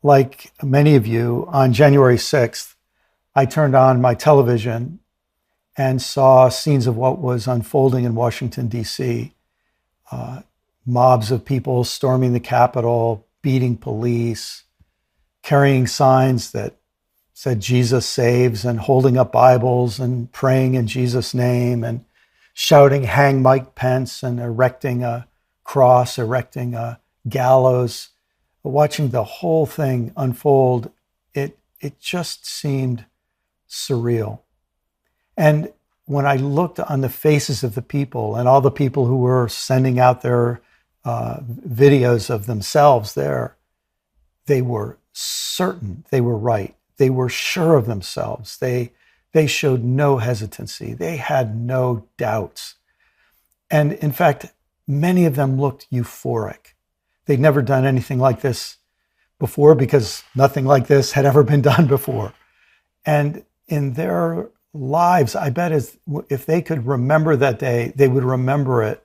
Like many of you, on January 6th, I turned on my television and saw scenes of what was unfolding in Washington, D.C. Mobs of people storming the Capitol, beating police, carrying signs that said Jesus saves, and holding up Bibles and praying in Jesus' name and shouting, "Hang Mike Pence," and erecting a cross, erecting a gallows. Watching the whole thing unfold, it just seemed surreal. And when I looked on the faces of the people and all the people who were sending out their videos of themselves there, they were certain they were right. They were sure of themselves. They showed no hesitancy. They had no doubts. And in fact, many of them looked euphoric. They'd never done anything like this before because nothing like this had ever been done before. And in their lives, I bet if they could remember that day, they would remember it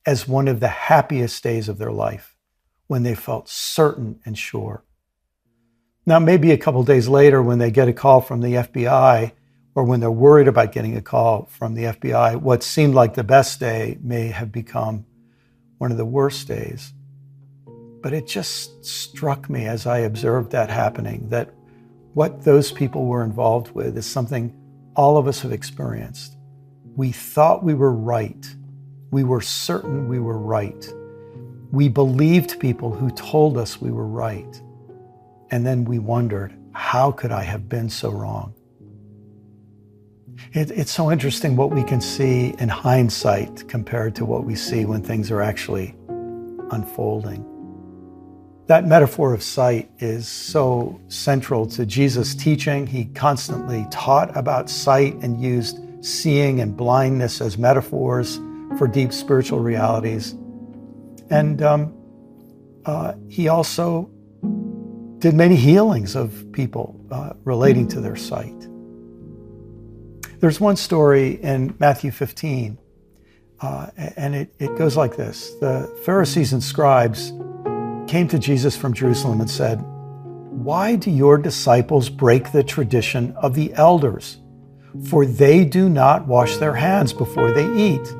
as one of the happiest days of their life, when they felt certain and sure. Now, maybe a couple of days later, when they get a call from the FBI, or when they're worried about getting a call from the FBI, what seemed like the best day may have become one of the worst days. But it just struck me as I observed that happening, that what those people were involved with is something all of us have experienced. We thought we were right. We were certain we were right. We believed people who told us we were right. And then we wondered, how could I have been so wrong? It's so interesting what we can see in hindsight compared to what we see when things are actually unfolding. That metaphor of sight is so central to Jesus' teaching. He constantly taught about sight and used seeing and blindness as metaphors for deep spiritual realities. And he also did many healings of people relating to their sight. There's one story in Matthew 15, and it goes like this. The Pharisees and scribes came to Jesus from Jerusalem and said, "Why do your disciples break the tradition of the elders? For they do not wash their hands before they eat."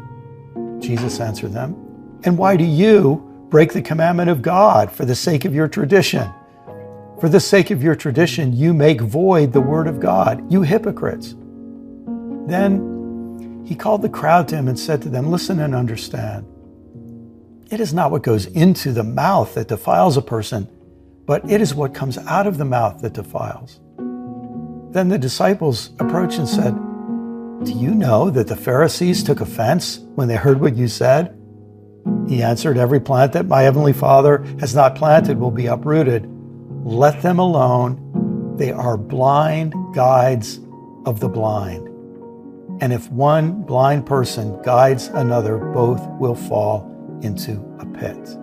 Jesus answered them, "And why do you break the commandment of God for the sake of your tradition? For the sake of your tradition, you make void the word of God, you hypocrites." Then he called the crowd to him and said to them, "Listen and understand. It is not what goes into the mouth that defiles a person, but it is what comes out of the mouth that defiles." Then the disciples approached and said, "Do you know that the Pharisees took offense when they heard what you said?" He answered, "Every plant that my heavenly Father has not planted will be uprooted. Let them alone. They are blind guides of the blind. And if one blind person guides another, both will fall into a pit."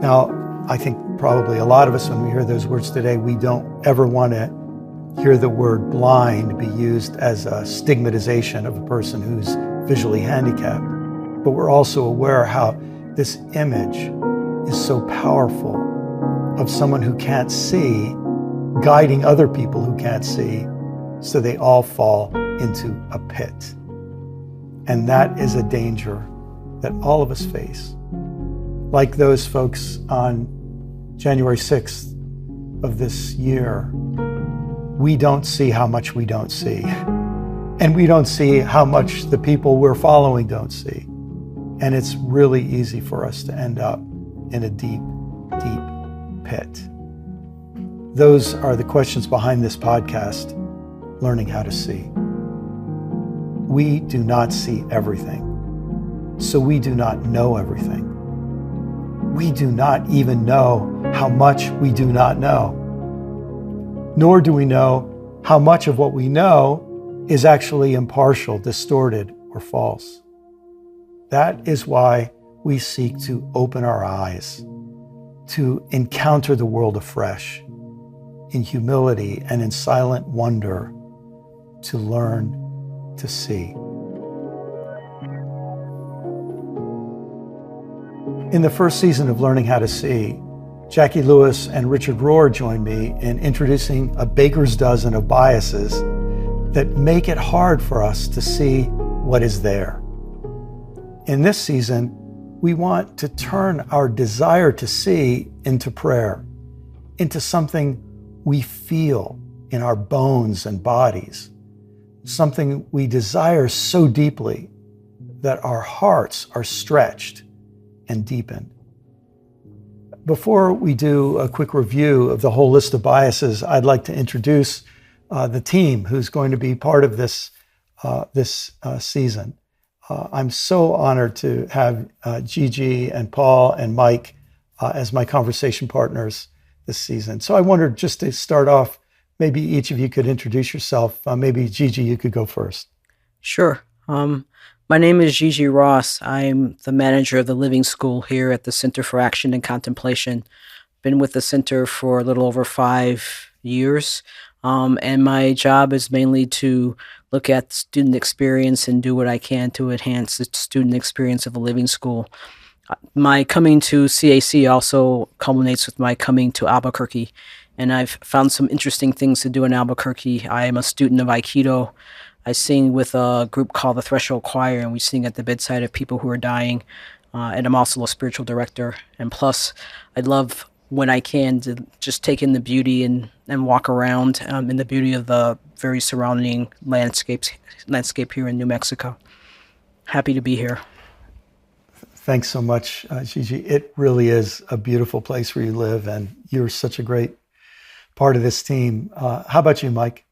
Now, I think probably a lot of us, when we hear those words today, we don't ever want to hear the word blind be used as a stigmatization of a person who's visually handicapped. But we're also aware how this image is so powerful of someone who can't see guiding other people who can't see, so they all fall into a pit. And that is a danger that all of us face. Like those folks on January 6th of this year, we don't see how much we don't see. And we don't see how much the people we're following don't see. And it's really easy for us to end up in a deep, deep pit. Those are the questions behind this podcast, Learning How to See. We do not see everything, so we do not know everything. We do not even know how much we do not know. Nor do we know how much of what we know is actually impartial, distorted, or false. That is why we seek to open our eyes, to encounter the world afresh, in humility and in silent wonder, to learn to see. In the first season of Learning How to See, Jackie Lewis and Richard Rohr join me in introducing a baker's dozen of biases that make it hard for us to see what is there. In this season, we want to turn our desire to see into prayer, into something we feel in our bones and bodies, something we desire so deeply that our hearts are stretched and deepened. Before we do a quick review of the whole list of biases, I'd like to introduce the team who's going to be part of this season. I'm so honored to have Gigi and Paul and Mike as my conversation partners this season. So I wondered, just to start off, maybe each of you could introduce yourself. Maybe Gigi, you could go first. Sure. My name is Gigi Ross. I'm the manager of the Living School here at the Center for Action and Contemplation. Been with the center for a little over 5 years. And my job is mainly to look at student experience and do what I can to enhance the student experience of the Living School. My coming to CAC also culminates with my coming to Albuquerque, and I've found some interesting things to do in Albuquerque. I am a student of Aikido. I sing with a group called the Threshold Choir, and we sing at the bedside of people who are dying. And I'm also a spiritual director. And plus, I love when I can to just take in the beauty and walk around in the beauty of the very surrounding landscape here in New Mexico. Happy to be here. Thanks so much, Gigi. It really is a beautiful place where you live, and you're such a great part of this team. How about you, Mike?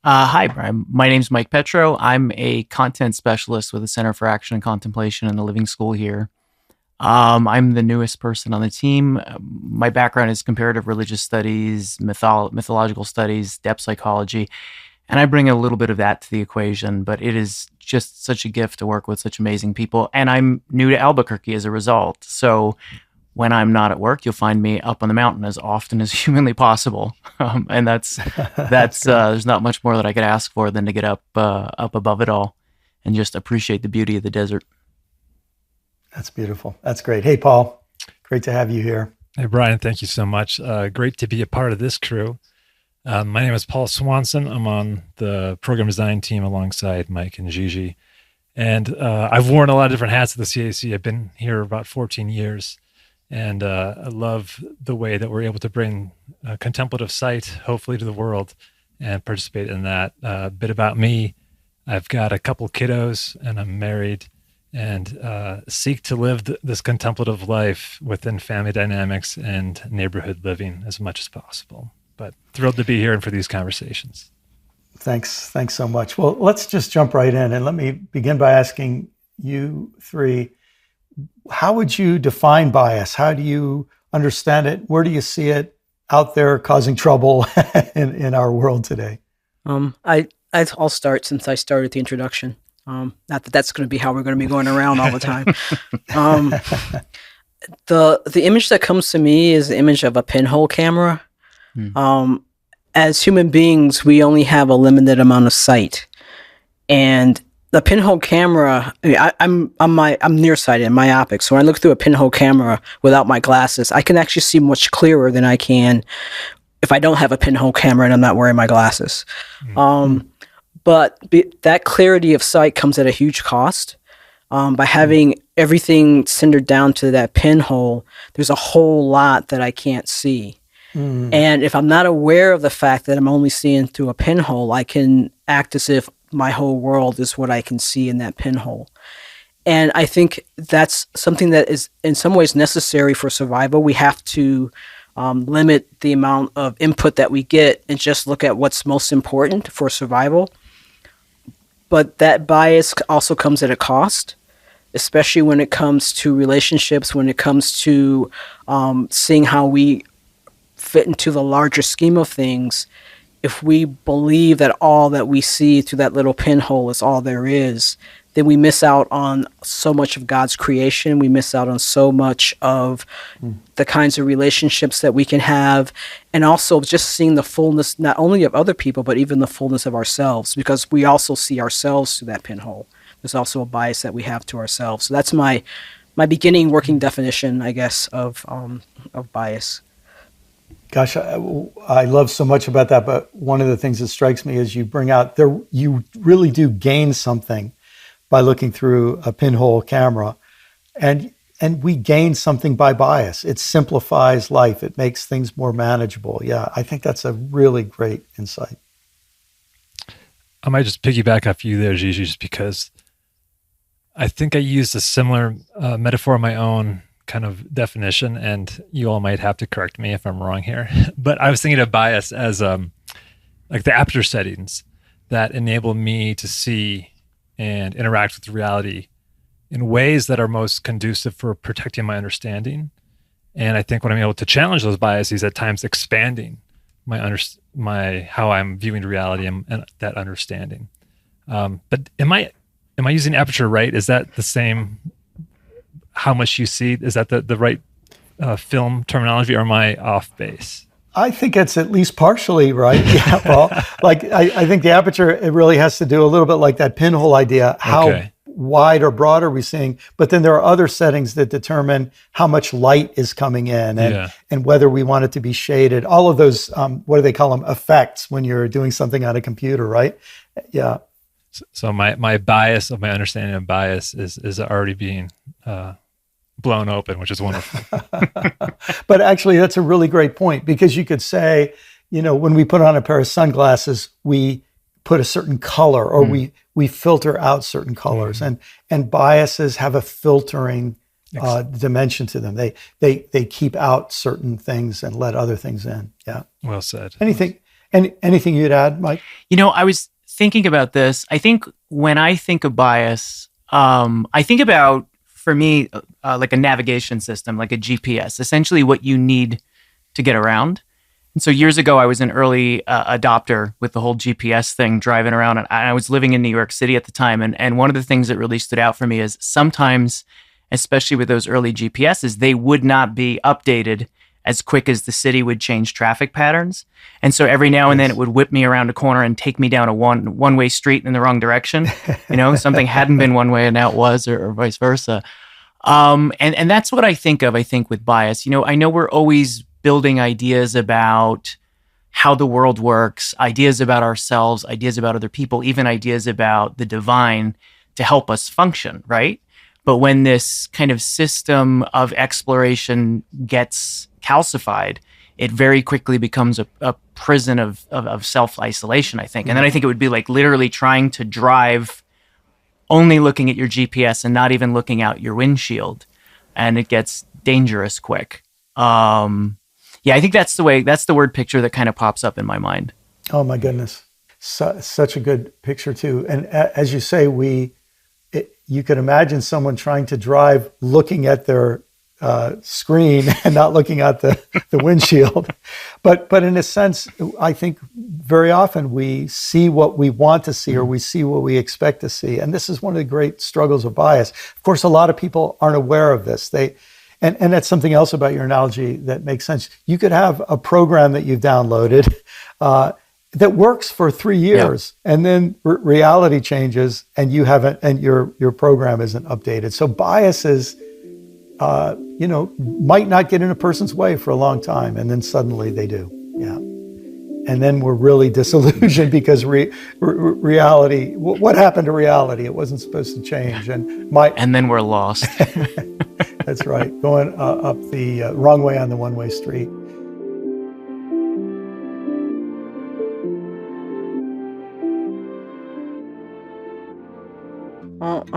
Hi, Brian. My name's Mike Petrow. I'm a content specialist with the Center for Action and Contemplation in the Living School here. I'm the newest person on the team. My background is comparative religious studies, mythological studies, depth psychology, and I bring a little bit of that to the equation, but it is just such a gift to work with such amazing people. And I'm new to Albuquerque as a result. So when I'm not at work, you'll find me up on the mountain as often as humanly possible. And that's there's not much more that I could ask for than to get up above it all and just appreciate the beauty of the desert. That's beautiful. That's great. Hey, Paul, great to have you here. Hey, Brian, thank you so much. Great to be a part of this crew. My name is Paul Swanson. I'm on the program design team alongside Mike and Gigi. And I've worn a lot of different hats at the CAC. I've been here about 14 years. And I love the way that we're able to bring a contemplative sight, hopefully, to the world and participate in that. A bit about me. I've got a couple kiddos and I'm married and seek to live this contemplative life within family dynamics and neighborhood living as much as possible. But thrilled to be here and for these conversations. Thanks so much. Well, let's just jump right in, and let me begin by asking you three, how would you define bias? How do you understand it? Where do you see it out there causing trouble in our world today? I'll start since I started the introduction. Not that that's going to be how we're going to be going around all the time. The image that comes to me is the image of a pinhole camera. As human beings, we only have a limited amount of sight, and the pinhole camera. I'm nearsighted, myopic. So when I look through a pinhole camera without my glasses, I can actually see much clearer than I can if I don't have a pinhole camera and I'm not wearing my glasses. But that clarity of sight comes at a huge cost. By having everything centered down to that pinhole, there's a whole lot that I can't see. And if I'm not aware of the fact that I'm only seeing through a pinhole, I can act as if my whole world is what I can see in that pinhole. And I think that's something that is in some ways necessary for survival. We have to limit the amount of input that we get and just look at what's most important for survival. But that bias also comes at a cost, especially when it comes to relationships, when it comes to seeing how we fit into the larger scheme of things. If we believe that all that we see through that little pinhole is all there is, then we miss out on so much of God's creation. We miss out on so much of the kinds of relationships that we can have, and also just seeing the fullness not only of other people, but even the fullness of ourselves, because we also see ourselves through that pinhole. There's also a bias that we have to ourselves. So that's my beginning working definition, I guess, of bias. Gosh, I love so much about that. But one of the things that strikes me is you bring out there, you really do gain something by looking through a pinhole camera, and we gain something by bias. It simplifies life. It makes things more manageable. Yeah, I think that's a really great insight. I might just piggyback off you there, Gigi, just because I think I used a similar metaphor of my own kind of definition, and you all might have to correct me if I'm wrong here. But I was thinking of bias as like the aperture settings that enable me to see and interact with reality in ways that are most conducive for protecting my understanding. And I think when I'm able to challenge those biases, at times expanding my how I'm viewing reality and that understanding. But am I using aperture right? Is that the same? How much you see? Is that the right film terminology, or am I off base? I think it's at least partially right. Yeah, Paul. Like I think the aperture, it really has to do a little bit like that pinhole idea. How wide or broad are we seeing? But then there are other settings that determine how much light is coming in and whether we want it to be shaded. All of those, what do they call them? Effects when you're doing something on a computer, right? Yeah. So my bias of my understanding of bias is already being blown open, which is wonderful. But actually, that's a really great point, because you could say, when we put on a pair of sunglasses, we put a certain color, or we filter out certain colors, and biases have a filtering dimension to them. They keep out certain things and let other things in. Yeah. Well said. Anything you'd add, Mike? I was thinking about this. I think when I think of bias, I think about, for me, like a navigation system, like a GPS, essentially what you need to get around. And so years ago, I was an early adopter with the whole GPS thing, driving around. And I was living in New York City at the time. And one of the things that really stood out for me is sometimes, especially with those early GPSs, they would not be updated as quick as the city would change traffic patterns. And so every now and then it would whip me around a corner and take me down a one-way street in the wrong direction. Something hadn't been one way and now it was, or vice versa. And that's what I think of, with bias. I know we're always building ideas about how the world works, ideas about ourselves, ideas about other people, even ideas about the divine to help us function, right? But when this kind of system of exploration gets calcified, it very quickly becomes a prison of self-isolation, I think. And then I think it would be like literally trying to drive only looking at your GPS and not even looking out your windshield. And it gets dangerous quick. I think that's the word picture that kind of pops up in my mind. Oh my goodness. Such a good picture too. And as you say, you could imagine someone trying to drive looking at their screen and not looking at the windshield. But in a sense, I think very often we see what we want to see, or we see what we expect to see. And this is one of the great struggles of bias. Of course, a lot of people aren't aware of this. And that's something else about your analogy that makes sense. You could have a program that you've downloaded that works for 3 years, and then reality changes, and you haven't, and your program isn't updated. So biases, might not get in a person's way for a long time, and then suddenly they do. Yeah, and then we're really disillusioned because reality. What happened to reality? It wasn't supposed to change, and then we're lost. That's right, going up the wrong way on the one-way street.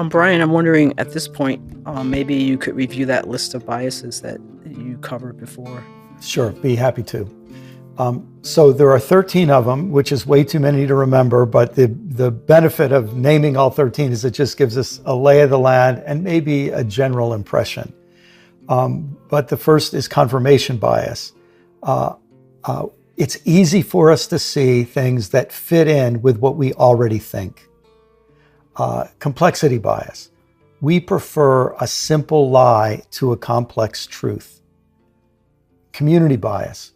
Brian, I'm wondering at this point, maybe you could review that list of biases that you covered before. Sure, be happy to. So there are 13 of them, which is way too many to remember, but the benefit of naming all 13 is it just gives us a lay of the land and maybe a general impression. But the first is confirmation bias. It's easy for us to see things that fit in with what we already think. Complexity bias. We prefer a simple lie to a complex truth. Community bias.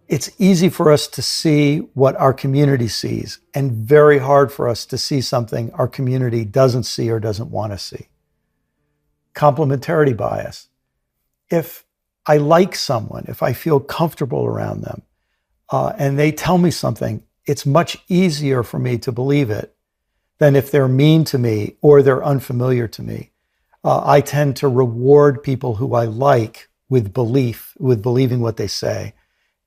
It's easy for us to see what our community sees, and very hard for us to see something our community doesn't see or doesn't want to see. Complementarity bias. If I like someone, if I feel comfortable around them, and they tell me something, it's much easier for me to believe it than if they're mean to me or they're unfamiliar to me. I tend to reward people who I like with belief, with believing what they say.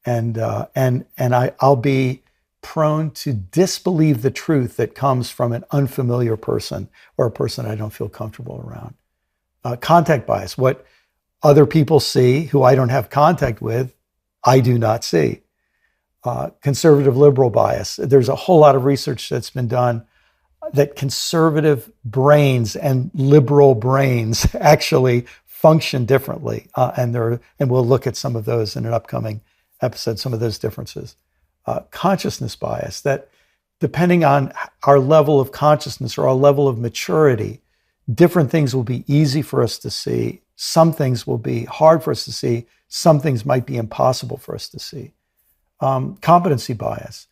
And I'll be prone to disbelieve the truth that comes from an unfamiliar person or a person I don't feel comfortable around. Contact bias, what other people see who I don't have contact with, I do not see. Conservative liberal bias. There's a whole lot of research that's been done that conservative brains and liberal brains actually function differently. And we'll look at some of those in an upcoming episode, some of those differences. Consciousness bias, that depending on our level of consciousness or our level of maturity, different things will be easy for us to see. Some things will be hard for us to see. Some things might be impossible for us to see. Competency bias,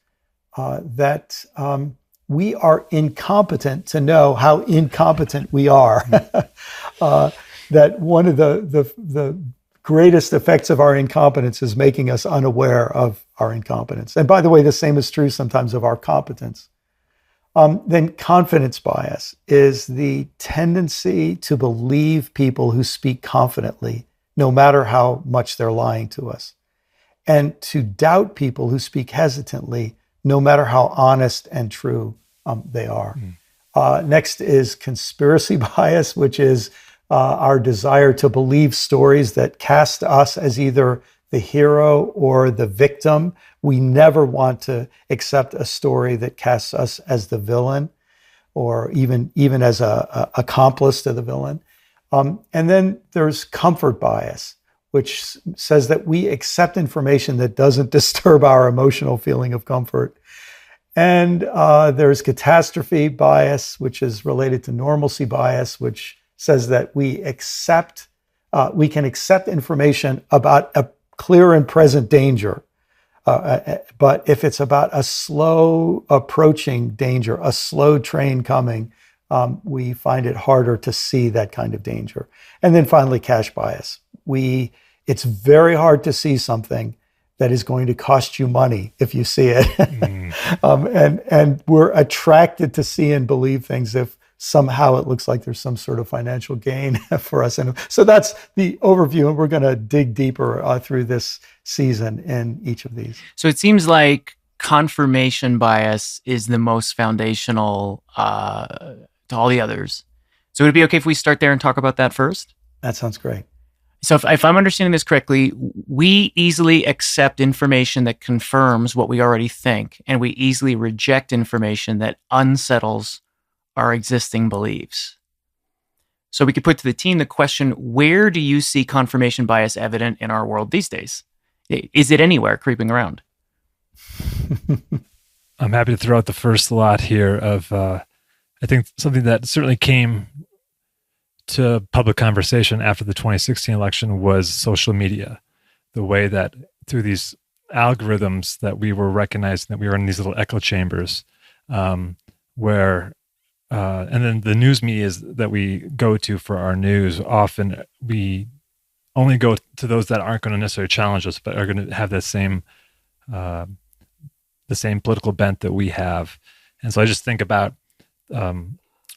that we are incompetent to know how incompetent we are. That one of the greatest effects of our incompetence is making us unaware of our incompetence. And by the way, the same is true sometimes of our competence. Then confidence bias is the tendency to believe people who speak confidently, no matter how much they're lying to us, and to doubt people who speak hesitantly, no matter how honest and true they are. Next is conspiracy bias, which is our desire to believe stories that cast us as either the hero or the victim. We never want to accept a story that casts us as the villain or even as a accomplice to the villain. And then there's comfort bias, which says that we accept information that doesn't disturb our emotional feeling of comfort. And there's catastrophe bias, which is related to normalcy bias, which says that we can accept information about a clear and present danger. But if it's about a slow approaching danger, a slow train coming, we find it harder to see that kind of danger. And then finally, cash bias. It's very hard to see something that is going to cost you money if you see it. And we're attracted to see and believe things if somehow it looks like there's some sort of financial gain for us. And so that's the overview, and we're going to dig deeper through this season in each of these. So it seems like confirmation bias is the most foundational to all the others. So would it be okay if we start there and talk about that first? That sounds great. So if I'm understanding this correctly, we easily accept information that confirms what we already think, and we easily reject information that unsettles our existing beliefs. So we could put to the team the question, where do you see confirmation bias evident in our world these days? Is it anywhere creeping around? I'm happy to throw out the first lot here of, I think something that certainly came to public conversation after the 2016 election was social media. The way that through these algorithms that we were recognizing that we were in these little echo chambers where and then the news media that we go to for our news, often we only go to those that aren't going to necessarily challenge us, but are going to have the same political bent that we have. And so I just think about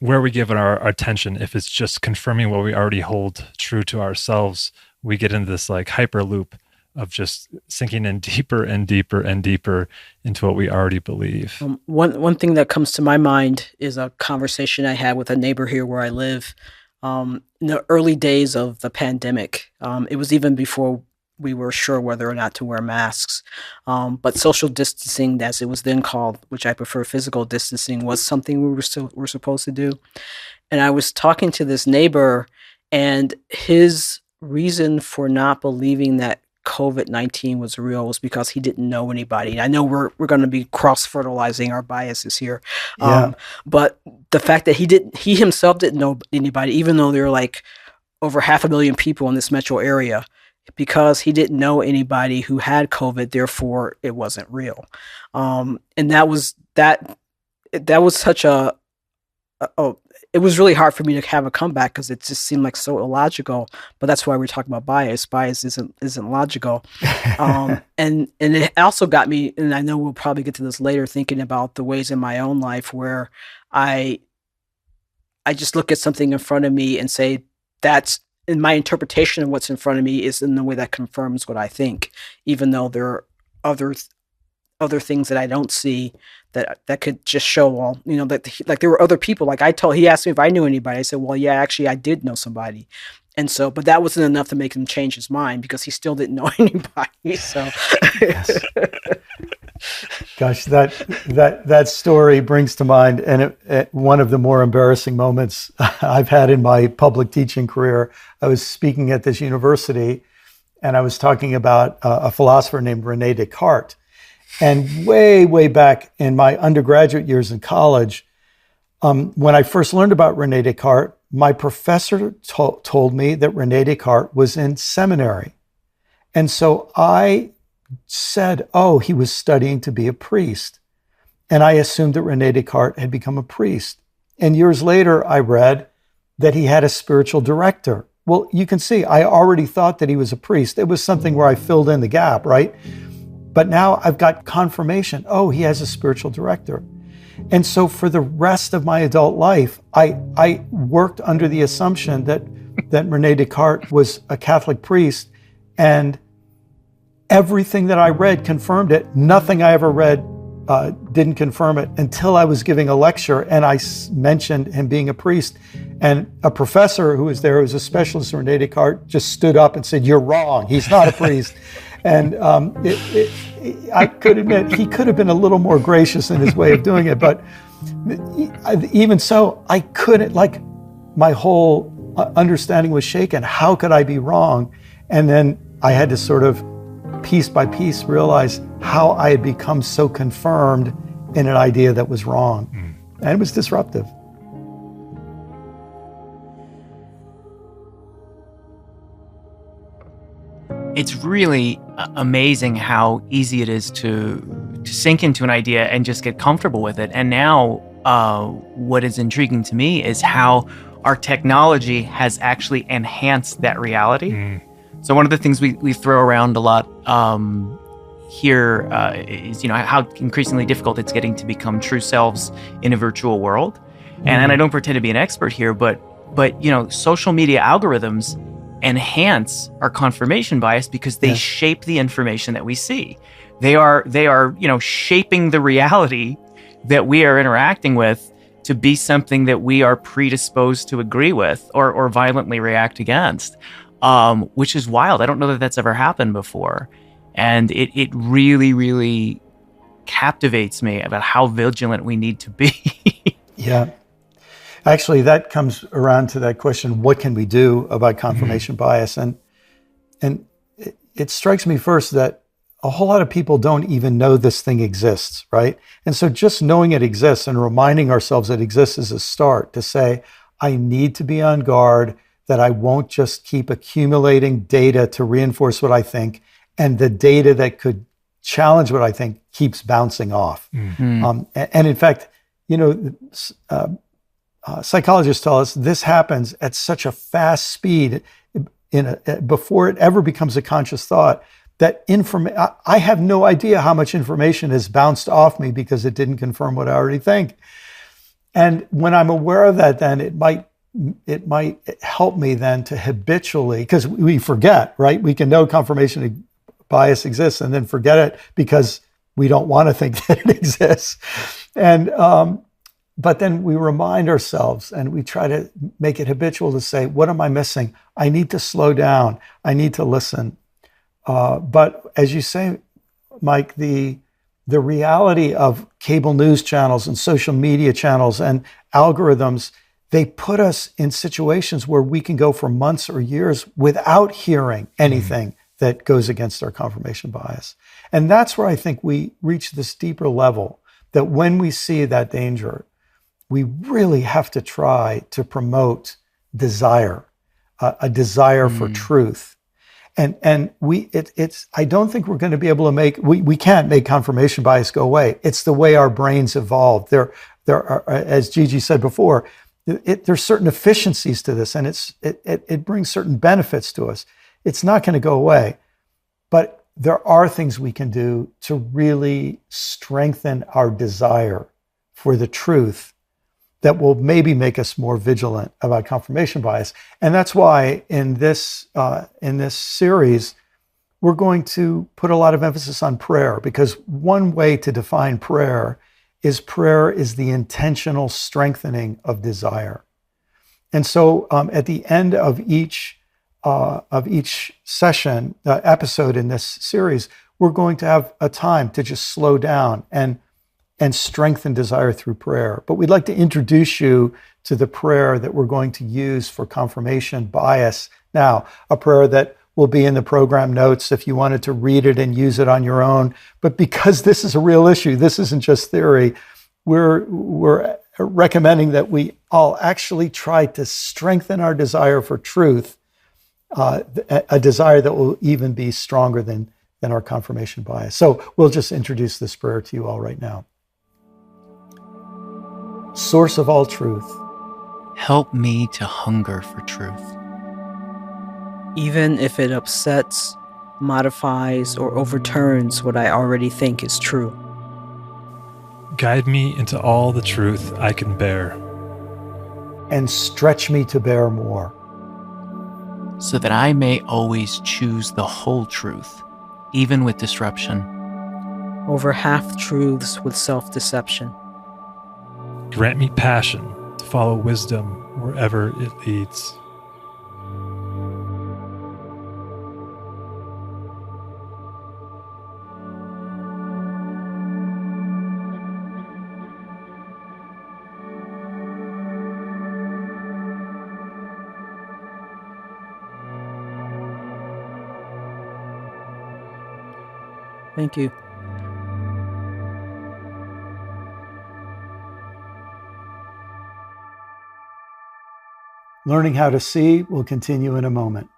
where we give our attention. If it's just confirming what we already hold true to ourselves, we get into this like hyper loop of just sinking in deeper and deeper and deeper into what we already believe. One thing that comes to my mind is a conversation I had with a neighbor here where I live in the early days of the pandemic. It was even before we were sure whether or not to wear masks. But social distancing, as it was then called, which I prefer physical distancing, was something we were supposed to do. And I was talking to this neighbor, and his reason for not believing that COVID-19 was real was because he didn't know anybody. I know we're going to be cross-fertilizing our biases here. But the fact that he himself didn't know anybody, even though there are like over 500,000 people in this metro area, because he didn't know anybody who had COVID, therefore it wasn't real. And that was such a it was really hard for me to have a comeback because it just seemed like so illogical. But that's why we're talking about bias. Bias isn't logical. And it also got me, and I know we'll probably get to this later, thinking about the ways in my own life where I just look at something in front of me and say, that's, in my interpretation of what's in front of me is in the way that confirms what I think, even though there are other things that I don't see that could just show, well, that like there were other people. Like he asked me if I knew anybody. I said, well, yeah, actually I did know somebody. And so, but that wasn't enough to make him change his mind because he still didn't know anybody. So, yes. Gosh, that story brings to mind one of the more embarrassing moments I've had in my public teaching career. I was speaking at this university, and I was talking about a philosopher named René Descartes. And way, way back in my undergraduate years in college, when I first learned about René Descartes, my professor told me that René Descartes was in seminary. And so I said, oh, he was studying to be a priest. And I assumed that René Descartes had become a priest. And years later, I read that he had a spiritual director. Well, you can see, I already thought that he was a priest. It was something where I filled in the gap, right? But now I've got confirmation. Oh, he has a spiritual director. And so for the rest of my adult life, I worked under the assumption that René Descartes was a Catholic priest, and everything that I read confirmed it. Nothing I ever read didn't confirm it until I was giving a lecture and I mentioned him being a priest. And a professor who was there, who was a specialist in René Descartes, just stood up and said, "You're wrong. He's not a priest." And I could admit he could have been a little more gracious in his way of doing it. But even so, I couldn't, my whole understanding was shaken. How could I be wrong? And then I had to sort of piece by piece realize how I had become so confirmed in an idea that was wrong. And it was disruptive. It's really amazing how easy it is to sink into an idea and just get comfortable with it. And now what is intriguing to me is how our technology has actually enhanced that reality. So one of the things we throw around a lot here is, how increasingly difficult it's getting to become true selves in a virtual world. And I don't pretend to be an expert here, but social media algorithms enhance our confirmation bias because they shape the information that we see. They are shaping the reality that we are interacting with to be something that we are predisposed to agree with or violently react against, which is wild. I don't know that that's ever happened before. And it really, really captivates me about how vigilant we need to be. Yeah. Actually, that comes around to that question, what can we do about confirmation bias? And it strikes me first that a whole lot of people don't even know this thing exists, right? And so just knowing it exists and reminding ourselves it exists is a start to say, I need to be on guard, that I won't just keep accumulating data to reinforce what I think, and the data that could challenge what I think keeps bouncing off. And in fact, psychologists tell us this happens at such a fast speed before it ever becomes a conscious thought that I have no idea how much information has bounced off me because it didn't confirm what I already think. And when I'm aware of that, then it might help me then to habitually, because we forget, right? We can know confirmation bias exists and then forget it because we don't want to think that it exists. And but then we remind ourselves and we try to make it habitual to say, what am I missing? I need to slow down. I need to listen. But as you say, Mike, the reality of cable news channels and social media channels and algorithms, they put us in situations where we can go for months or years without hearing anything that goes against our confirmation bias. And that's where I think we reach this deeper level, that when we see that danger, we really have to try to promote desire, a desire for truth. And I don't think we're going to be able to we can't make confirmation bias go away. It's the way our brains evolved. there are, as Gigi said before, there's certain efficiencies to this, and it brings certain benefits to us. It's not going to go away, but there are things we can do to really strengthen our desire for the truth that will maybe make us more vigilant about confirmation bias. And that's why in this series, we're going to put a lot of emphasis on prayer, because one way to define prayer is the intentional strengthening of desire. And so at the end of each session, episode in this series, we're going to have a time to just slow down and strengthen desire through prayer. But we'd like to introduce you to the prayer that we're going to use for confirmation bias now, a prayer that will be in the program notes if you wanted to read it and use it on your own. But because this is a real issue, this isn't just theory, we're recommending that we all actually try to strengthen our desire for truth, a desire that will even be stronger than our confirmation bias. So we'll just introduce this prayer to you all right now. Source of all truth, help me to hunger for truth. Even if it upsets, modifies, or overturns what I already think is true. Guide me into all the truth I can bear. And stretch me to bear more. So that I may always choose the whole truth, even with disruption. Over half-truths with self-deception. Grant me passion to follow wisdom wherever it leads. Thank you. Learning how to see will continue in a moment.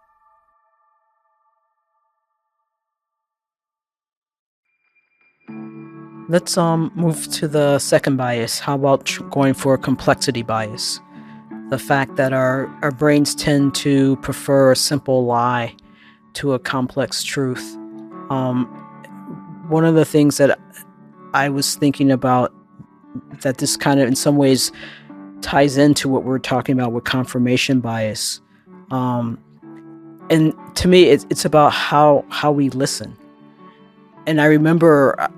Let's move to the second bias. How about going for a complexity bias? The fact that our brains tend to prefer a simple lie to a complex truth. One of the things that I was thinking about, that this kind of in some ways ties into what we're talking about with confirmation bias. And to me, it's about how we listen. And I remember I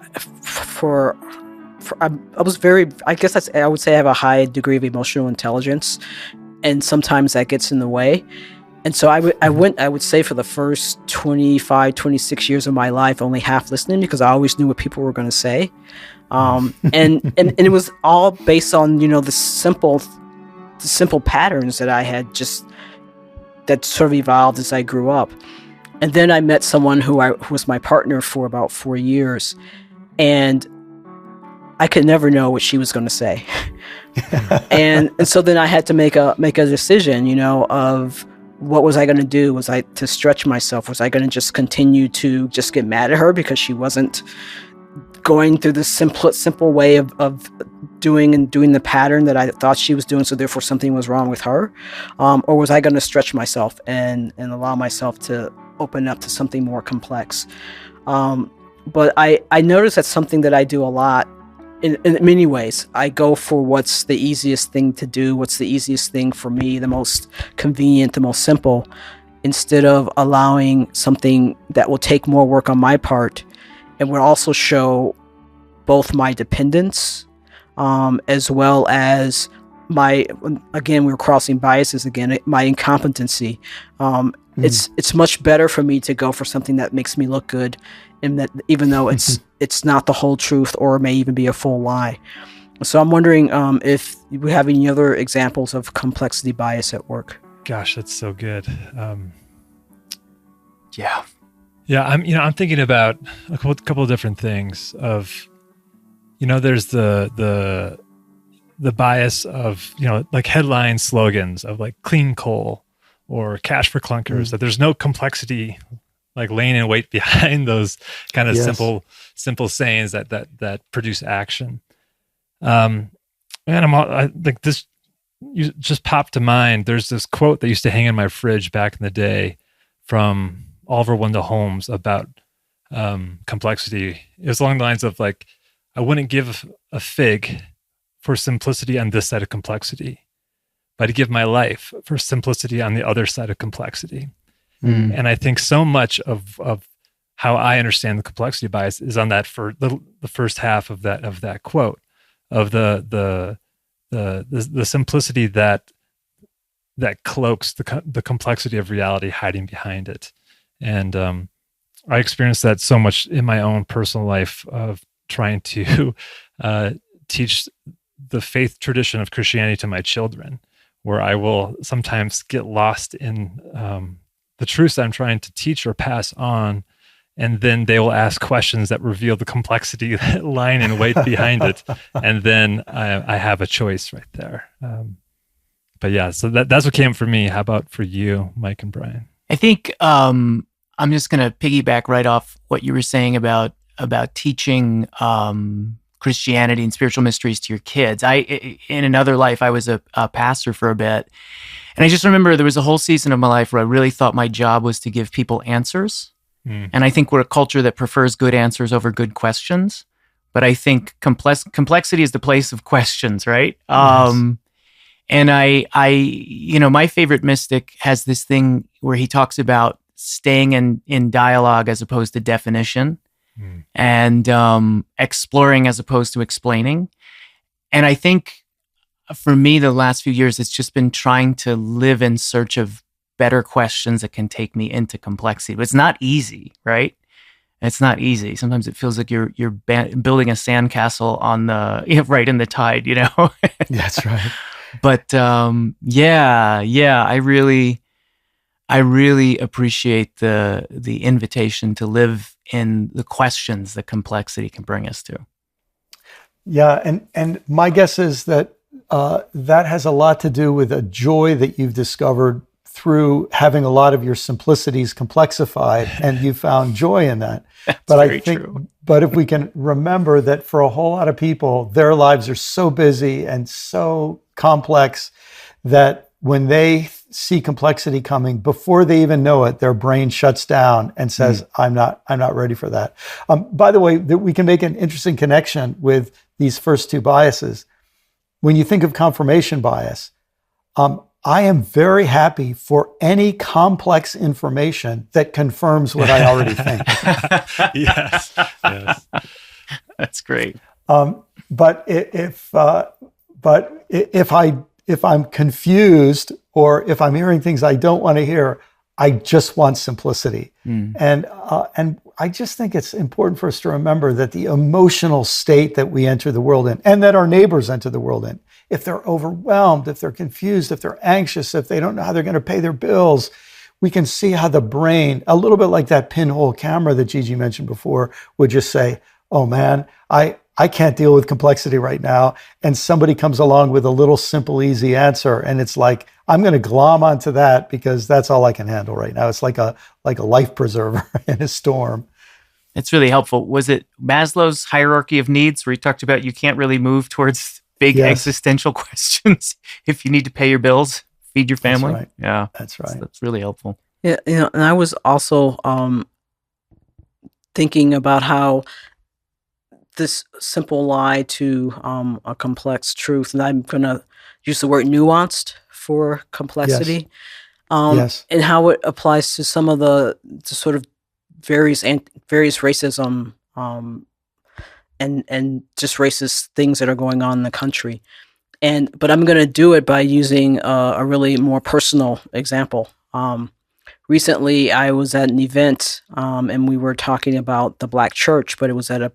was very, I guess I would say I have a high degree of emotional intelligence, and sometimes that gets in the way. And so I would say for the first 25, 26 years of my life, only half listening, because I always knew what people were going to say. And it was all based on, the simple patterns that I had that sort of evolved as I grew up. And then I met someone who was my partner for about 4 years, and I could never know what she was going to say. and so then I had to make a decision, of what was I going to do? Was I to stretch myself? Was I going to just continue to just get mad at her because she wasn't going through the simple way of doing the pattern that I thought she was doing, so therefore something was wrong with her? Or was I going to stretch myself and allow myself to open up to something more complex? But I noticed that's something that I do a lot. In many ways, I go for what's the easiest thing to do, what's the easiest thing for me, the most convenient, the most simple, instead of allowing something that will take more work on my part and will also show both my dependence as well as we're crossing biases again, my incompetency. It's much better for me to go for something that makes me look good, and that even though it's not the whole truth or may even be a full lie. So I'm wondering if we have any other examples of complexity bias at work. Gosh, that's so good. Yeah. I'm thinking about a couple of different things. Of, there's the bias of like headline slogans of like clean coal or cash for clunkers. That there's no complexity like laying in wait behind those kind of simple sayings that produce action. Man, I like this. You just popped to mind. There's this quote that used to hang in my fridge back in the day from Oliver Wendell Holmes about complexity. It was along the lines of like, I wouldn't give a fig for simplicity on this side of complexity, but I'd give my life for simplicity on the other side of complexity. And I think so much of how I understand the complexity bias is on that for the first half of that quote, of the simplicity that cloaks the complexity of reality hiding behind it. And I experienced that so much in my own personal life of trying to teach the faith tradition of Christianity to my children, where I will sometimes get lost in the truths I'm trying to teach or pass on, and then they will ask questions that reveal the complexity lying in wait behind it, and then I have a choice right there. But yeah, so that's what came for me. How about for you, Mike and Brian? I think I'm just going to piggyback right off what you were saying about teaching Christianity and spiritual mysteries to your kids. In another life, I was a pastor for a bit. And I just remember there was a whole season of my life where I really thought my job was to give people answers. And I think we're a culture that prefers good answers over good questions. But I think complexity is the place of questions, right? Yes. And I, my favorite mystic has this thing where he talks about staying in dialogue as opposed to definition, and exploring as opposed to explaining. And I think for me, the last few years, it's just been trying to live in search of better questions that can take me into complexity. But it's not easy, right? It's not easy. Sometimes it feels like you're building a sandcastle on right in the tide, That's right. But I really appreciate the invitation to live in the questions that complexity can bring us to. Yeah, and my guess is that that has a lot to do with a joy that you've discovered through having a lot of your simplicities complexified, and you found joy in that. But I think, true. But if we can remember that for a whole lot of people, their lives are so busy and so complex that when they see complexity coming, before they even know it, their brain shuts down and says, I'm not ready for that. By the way, we can make an interesting connection with these first two biases. When you think of confirmation bias, I am very happy for any complex information that confirms what I already think. Yes. That's great. But if I'm confused, or if I'm hearing things I don't want to hear, I just want simplicity. And I just think it's important for us to remember that the emotional state that we enter the world in, and that our neighbors enter the world in, if they're overwhelmed, if they're confused, if they're anxious, if they don't know how they're going to pay their bills, we can see how the brain, a little bit like that pinhole camera that Gigi mentioned before, would just say, oh man, I can't deal with complexity right now. And somebody comes along with a little simple, easy answer. And it's like, I'm going to glom onto that because that's all I can handle right now. It's like a life preserver in a storm. It's really helpful. Was it Maslow's hierarchy of needs where he talked about you can't really move towards big existential questions if you need to pay your bills, feed your family? That's right. Yeah, that's right. That's really helpful. Yeah, and I was also thinking about how this simple lie to a complex truth, and I'm going to use the word nuanced for complexity, and how it applies to some of the sort of various racism and just racist things that are going on in the country. But I'm going to do it by using a really more personal example. Recently, I was at an event, and we were talking about the Black church, but it was at a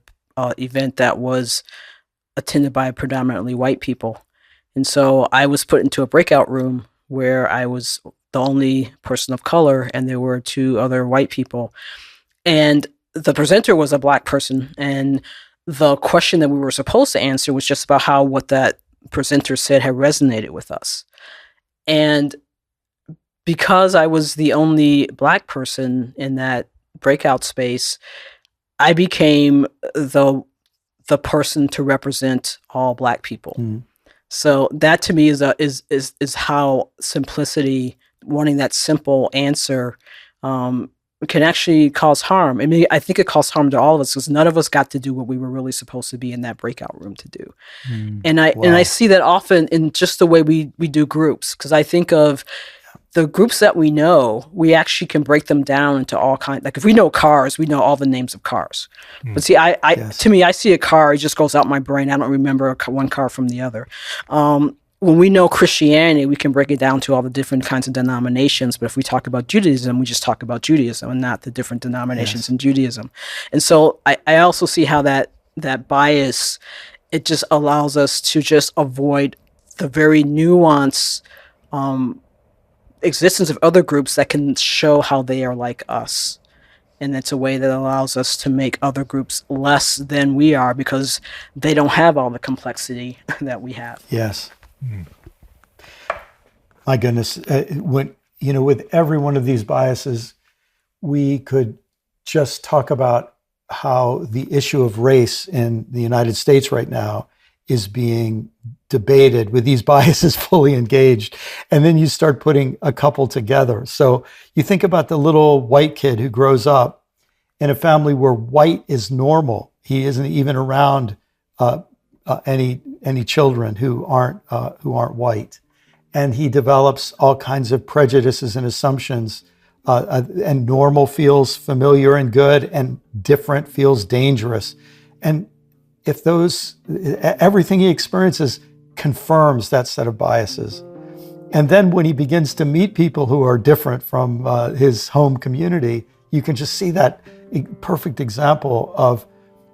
event that was attended by predominantly white people. And so I was put into a breakout room where I was the only person of color, and there were two other white people. And the presenter was a Black person, and the question that we were supposed to answer was just about how what that presenter said had resonated with us. And because I was the only Black person in that breakout space, I became the person to represent all Black people. So that to me is how simplicity, wanting that simple answer, can actually cause harm. I mean, I think it caused harm to all of us because none of us got to do what we were really supposed to be in that breakout room to do. And I see that often in just the way we do groups, because I think of the groups that we know, we actually can break them down into all kinds. Like if we know cars, we know all the names of cars. But see, to me, I see a car, it just goes out my brain. I don't remember one car from the other. When we know Christianity, we can break it down to all the different kinds of denominations. But if we talk about Judaism, we just talk about Judaism and not the different denominations in Judaism. And so I also see how that bias, it just allows us to just avoid the very nuanced existence of other groups that can show how they are like us. And it's a way that allows us to make other groups less than we are because they don't have all the complexity that we have. Yes. My goodness. With every one of these biases, we could just talk about how the issue of race in the United States right now is being debated with these biases fully engaged. And then you start putting a couple together. So you think about the little white kid who grows up in a family where white is normal. He isn't even around any children who aren't white, and he develops all kinds of prejudices and assumptions. And normal feels familiar and good, and different feels dangerous. And if everything he experiences confirms that set of biases. And then when he begins to meet people who are different from his home community, you can just see that perfect example of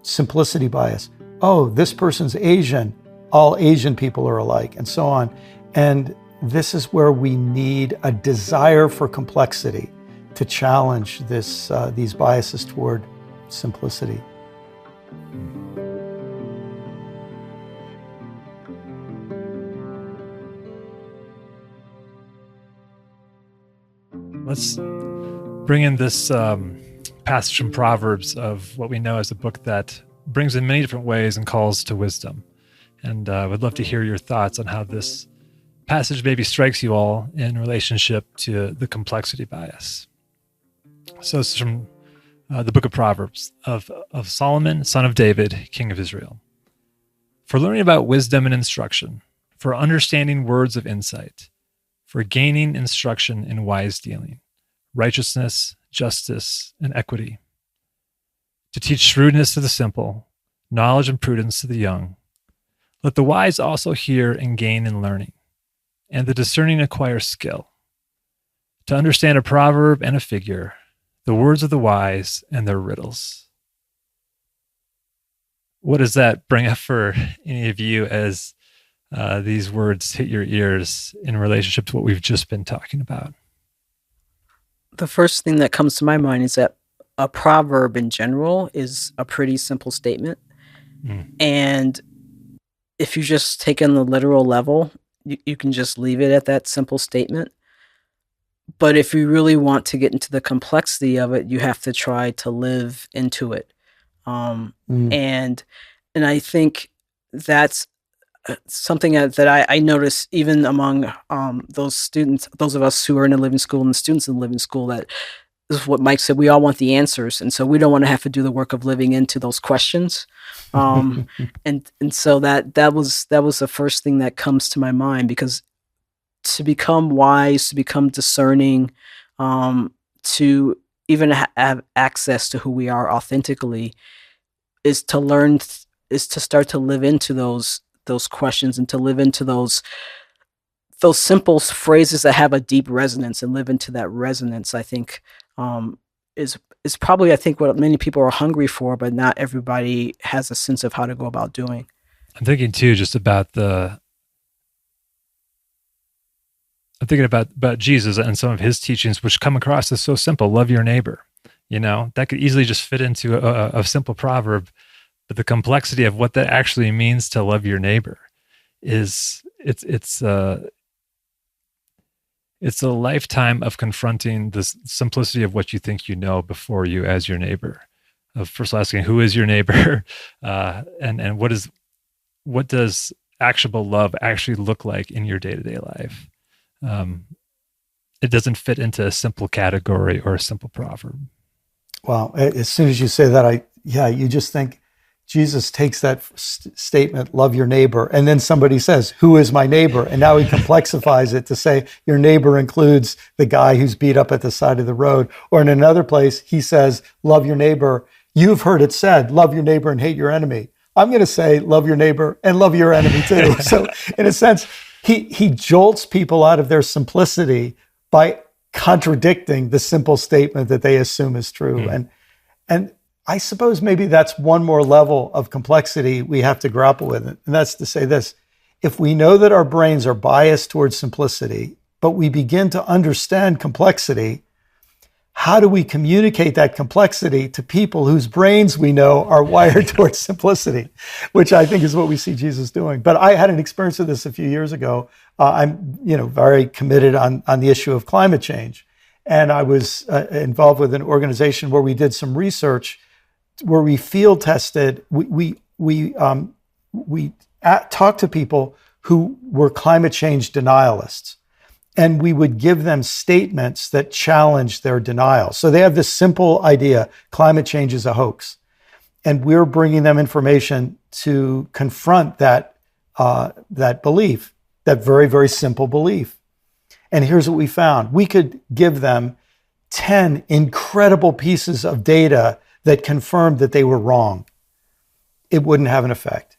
simplicity bias. Oh, this person's Asian. All Asian people are alike, and so on. And this is where we need a desire for complexity to challenge these biases toward simplicity. Let's bring in this passage from Proverbs of what we know as a book that brings in many different ways and calls to wisdom. And I would love to hear your thoughts on how this passage maybe strikes you all in relationship to the complexity bias. So it's from the book of Proverbs of Solomon, son of David, king of Israel. For learning about wisdom and instruction, for understanding words of insight, for gaining instruction in wise dealing, righteousness, justice, and equity, to teach shrewdness to the simple, knowledge and prudence to the young. Let the wise also hear and gain in learning, and the discerning acquire skill. To understand a proverb and a figure, the words of the wise and their riddles. What does that bring up for any of you as these words hit your ears in relationship to what we've just been talking about? The first thing that comes to my mind is that a proverb in general is a pretty simple statement. And if you just take in the literal level, you can just leave it at that simple statement. But if you really want to get into the complexity of it, you have to try to live into it. And I think that's something that I notice even among those students, those of us who are in a living school and the students in the living school, that this is what Mike said, we all want the answers. And so we don't want to have to do the work of living into those questions. And so that was the first thing that comes to my mind, because to become wise, to become discerning, to even have access to who we are authentically, is to start to live into those questions and to live into those simple phrases that have a deep resonance and live into that resonance. I think is probably, I think, what many people are hungry for, but not everybody has a sense of how to go about doing. I'm thinking too, just about I'm thinking about Jesus and some of his teachings, which come across as so simple. Love your neighbor. That could easily just fit into a simple proverb, but the complexity of what that actually means to love your neighbor it's a lifetime of confronting the simplicity of what you think you know before you as your neighbor. Of first asking, who is your neighbor, and what does actionable love actually look like in your day-to-day life? It doesn't fit into a simple category or a simple proverb. Well, as soon as you say that, you just think Jesus takes that statement, love your neighbor, and then somebody says, who is my neighbor? And now he complexifies it to say your neighbor includes the guy who's beat up at the side of the road. Or in another place, he says, love your neighbor. You've heard it said, love your neighbor and hate your enemy. I'm going to say, love your neighbor and love your enemy too. So in a sense, he jolts people out of their simplicity by contradicting the simple statement that they assume is true. And I suppose maybe that's one more level of complexity we have to grapple with. And that's to say this: if we know that our brains are biased towards simplicity, but we begin to understand complexity, how do we communicate that complexity to people whose brains we know are wired towards simplicity, which I think is what we see Jesus doing. But I had an experience of this a few years ago. I'm very committed on the issue of climate change. And I was involved with an organization where we did some research where we field tested, we talked to people who were climate change denialists, and we would give them statements that challenged their denial. So they have this simple idea: climate change is a hoax, and we're bringing them information to confront that belief, that very, very simple belief. And here's what we found: we could give them 10 incredible pieces of data that confirmed that they were wrong. It wouldn't have an effect.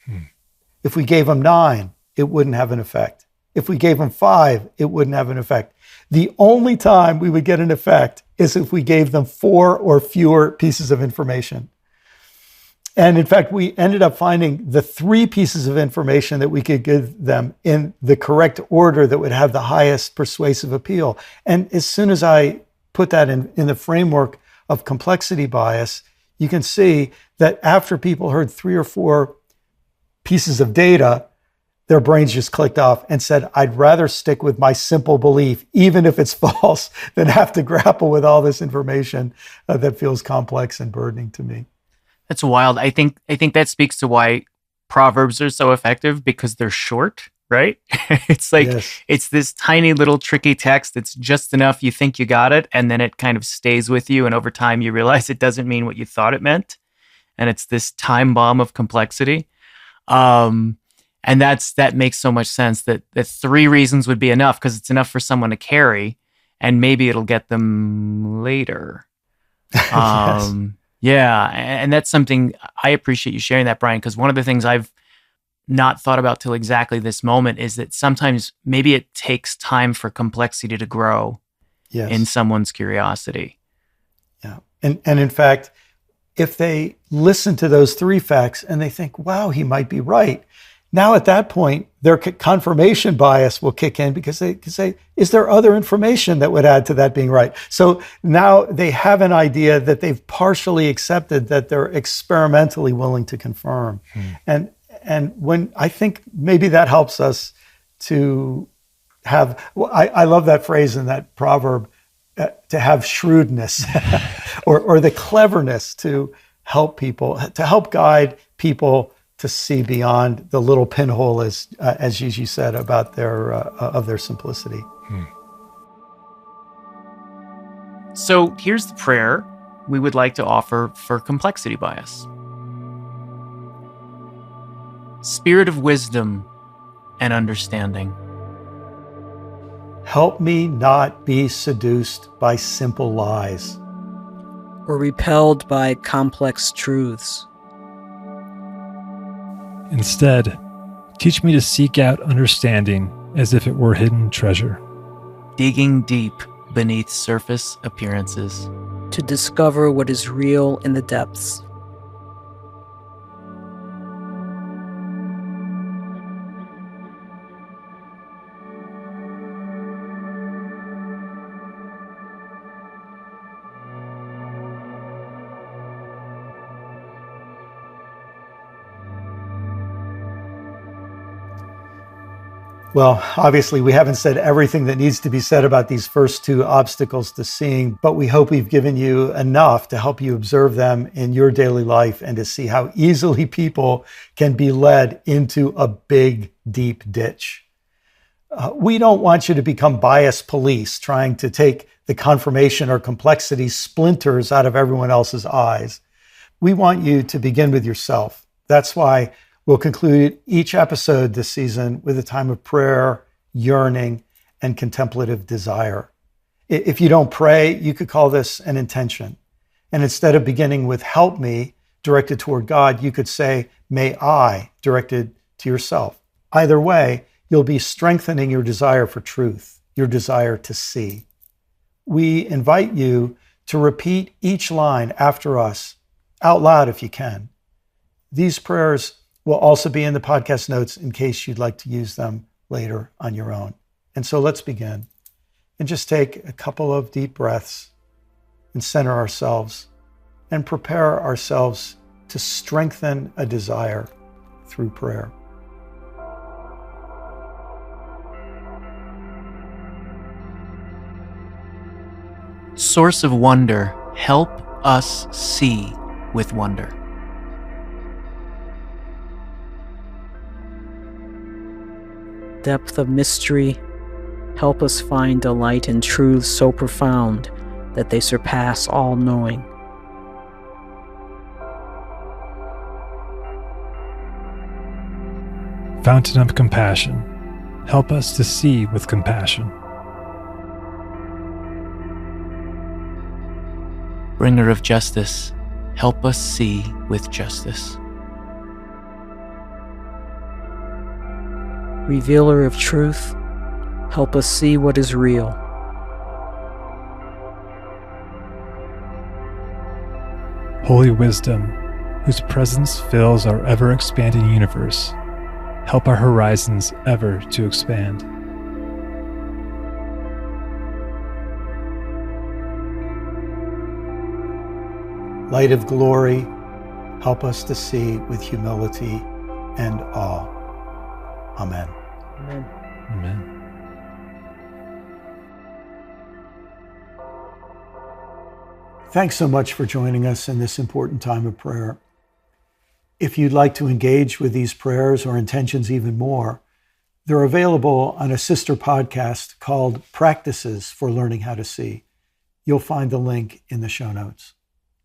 If we gave them 9, it wouldn't have an effect. If we gave them 5, it wouldn't have an effect. The only time we would get an effect is if we gave them 4 or fewer pieces of information. And in fact, we ended up finding the 3 pieces of information that we could give them in the correct order that would have the highest persuasive appeal. And as soon as I put that in the framework of complexity bias, you can see that after people heard 3 or 4 pieces of data, their brains just clicked off and said, I'd rather stick with my simple belief, even if it's false, than have to grapple with all this information that feels complex and burdening to me. That's wild. I think that speaks to why Proverbs are so effective, because they're short, right? It's like, yes. It's this tiny little tricky text. It's just enough you think you got it, and then it kind of stays with you. And over time, you realize it doesn't mean what you thought it meant. And it's this time bomb of complexity. And that makes so much sense that 3 reasons would be enough, because it's enough for someone to carry, and maybe it'll get them later. Yes. Yeah. And that's something I appreciate you sharing that, Brian, because one of the things I've not thought about till exactly this moment is that sometimes maybe it takes time for complexity to grow in someone's curiosity. Yeah. And in fact, if they listen to those 3 facts and they think, wow, he might be right, now at that point, their confirmation bias will kick in, because they can say, is there other information that would add to that being right? So now they have an idea that they've partially accepted, that they're experimentally willing to confirm. And when I think maybe that helps us to have, I love that phrase in that proverb, to have shrewdness or the cleverness to help people, to help guide people to see beyond the little pinhole, as Gigi said, about their simplicity. So here's the prayer we would like to offer for complexity bias. Spirit of wisdom and understanding, help me not be seduced by simple lies, or repelled by complex truths. Instead, teach me to seek out understanding as if it were hidden treasure, digging deep beneath surface appearances, to discover what is real in the depths. Well, obviously, we haven't said everything that needs to be said about these first 2 obstacles to seeing, but we hope we've given you enough to help you observe them in your daily life and to see how easily people can be led into a big deep ditch. We don't want you to become biased police trying to take the confirmation or complexity splinters out of everyone else's eyes. We want you to begin with yourself. That's why we'll conclude each episode this season with a time of prayer, yearning, and contemplative desire. If you don't pray, you could call this an intention. And instead of beginning with help me, directed toward God, you could say, may I, directed to yourself. Either way, you'll be strengthening your desire for truth, your desire to see. We invite you to repeat each line after us, out loud if you can. These prayers will also be in the podcast notes in case you'd like to use them later on your own. And so let's begin. And just take a couple of deep breaths and center ourselves and prepare ourselves to strengthen a desire through prayer. Source of wonder, help us see with wonder. Depth of mystery, help us find delight in truths so profound that they surpass all knowing. Fountain of compassion, help us to see with compassion. Bringer of justice, help us see with justice. Revealer of truth, help us see what is real. Holy wisdom, whose presence fills our ever-expanding universe, help our horizons ever to expand. Light of glory, help us to see with humility and awe. Amen. Amen. Amen. Thanks so much for joining us in this important time of prayer. If you'd like to engage with these prayers or intentions even more, they're available on a sister podcast called Practices for Learning How to See. You'll find the link in the show notes.